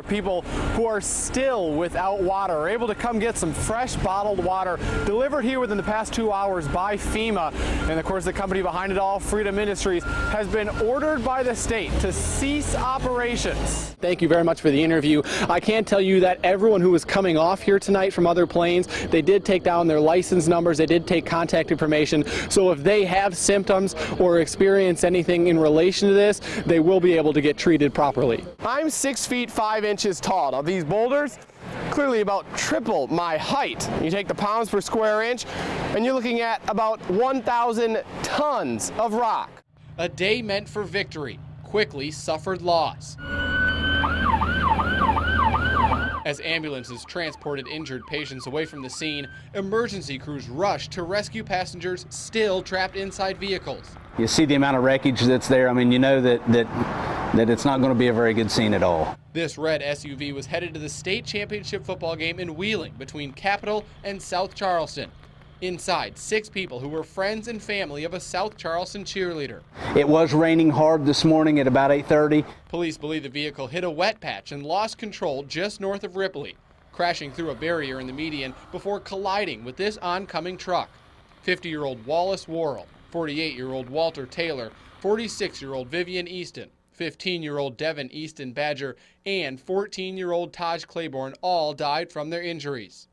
People who are still without water are able to come get some fresh bottled water delivered here within the past 2 hours by FEMA. And of course, the company behind it all, Freedom Industries, has been ordered by the state to cease operations. Thank you very much for the interview. I can tell you that everyone who was coming off here tonight from other planes, they did take down their license numbers, they did take contact information. So if they have symptoms or experience anything in relation to this, they will be able to get treated properly. I'm 6 feet 5 inches tall. Now these boulders, clearly about triple my height. You take the pounds per square inch and you're looking at about 1,000 tons of rock. A day meant for victory quickly suffered loss. As ambulances transported injured patients away from the scene, emergency crews rushed to rescue passengers still trapped inside vehicles. You see the amount of wreckage that's there. I mean, you know that it's not going to be a very good scene at all. This red SUV was headed to the state championship football game in Wheeling between Capital and South Charleston. Inside, 6 people who were friends and family of a South Charleston cheerleader. It was raining hard this morning at about 8:30. Police believe the vehicle hit a wet patch and lost control just north of Ripley, crashing through a barrier in the median before colliding with this oncoming truck. 50-year-old Wallace Worrell, 48-year-old Walter Taylor, 46-year-old Vivian Easton, 15-year-old Devin Easton Badger, and 14-year-old Taj Claiborne all died from their injuries.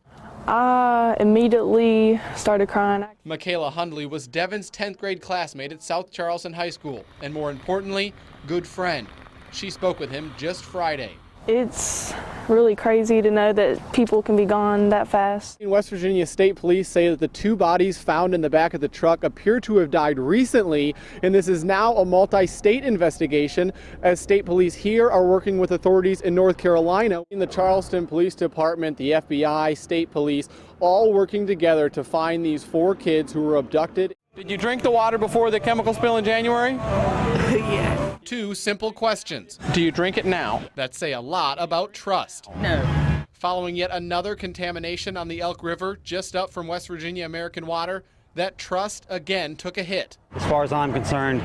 I immediately started crying. Michaela Hundley was Devin's 10th grade classmate at South Charleston High School, and more importantly, good friend. She spoke with him just Friday. It's really crazy to know that people can be gone that fast. West Virginia State Police say that the 2 bodies found in the back of the truck appear to have died recently, and this is now a multi-state investigation, as state police here are working with authorities in North Carolina. In the Charleston Police Department, the FBI, state police, all working together to find these 4 kids who were abducted. Did you drink the water before the chemical spill in January? Yeah. 2 simple questions. Do you drink it now? That say a lot about trust. No. Following yet another contamination on the Elk River just up from West Virginia American Water, that trust again took a hit. As far as I'm concerned,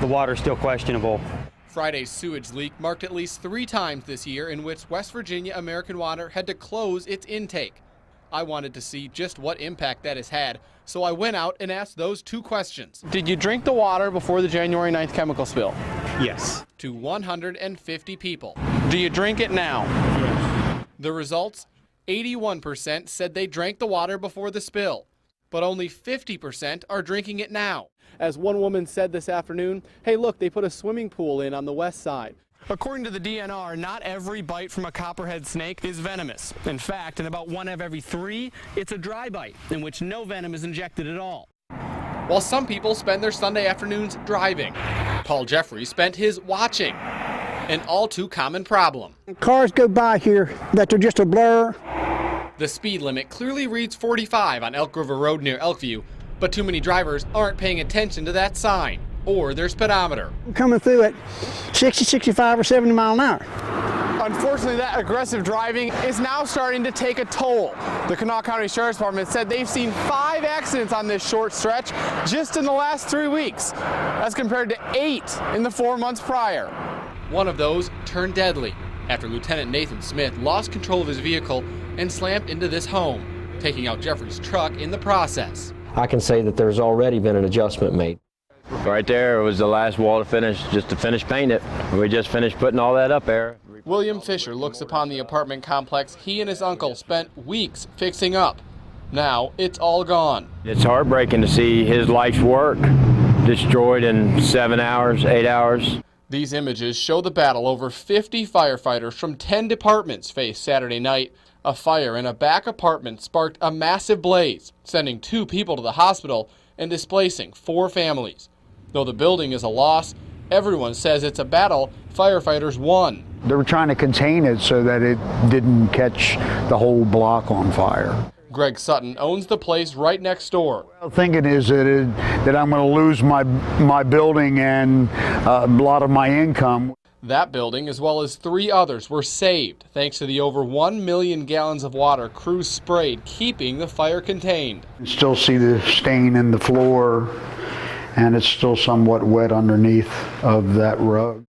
the water's still questionable. Friday's sewage leak marked at least 3 times this year in which West Virginia American Water had to close its intake. I wanted to see just what impact that has had, so I went out and asked those 2 questions. Did you drink the water before the January 9th chemical spill? Yes. To 150 people. Do you drink it now? Yes. The results? 81% said they drank the water before the spill, but only 50% are drinking it now. As one woman said this afternoon, hey look, they put a swimming pool in on the west side. According to the DNR, not every bite from a copperhead snake is venomous. In fact, in about 1 of every 3, it's a dry bite, in which no venom is injected at all. While some people spend their Sunday afternoons driving, Paul Jeffrey spent his watching, an all too common problem. Cars go by here that are just a blur. The speed limit clearly reads 45 on Elk River Road near Elkview, but too many drivers aren't paying attention to that sign or their speedometer. I'm coming through at 60, 65, or 70 miles an hour. Unfortunately, that aggressive driving is now starting to take a toll. The Kanawha County Sheriff's Department said they've seen 5 accidents on this short stretch just in the last 3 weeks. That's compared to 8 in the 4 months prior. One of those turned deadly after Lieutenant Nathan Smith lost control of his vehicle and slammed into this home, taking out Jeffrey's truck in the process. I can say that there's already been an adjustment made. Right there was the last wall to finish, just to finish painting it. We just finished putting all that up there. William Fisher looks upon the apartment complex he and his uncle spent weeks fixing up. Now it's all gone. It's heartbreaking to see his life's work destroyed in 7 hours, 8 hours. These images show the battle over 50 firefighters from 10 departments faced Saturday night. A fire in a back apartment sparked a massive blaze, sending 2 people to the hospital and displacing 4 families. Though the building is a loss, everyone says it's a battle firefighters won. They were trying to contain it so that it didn't catch the whole block on fire. Greg Sutton owns the place right next door. Well, thinking is that I'm going to lose my building and a lot of my income. That building, as well as 3 others, were saved thanks to the over 1 million gallons of water crews sprayed, keeping the fire contained. You still see the stain in the floor, and it's still somewhat wet underneath of that rug.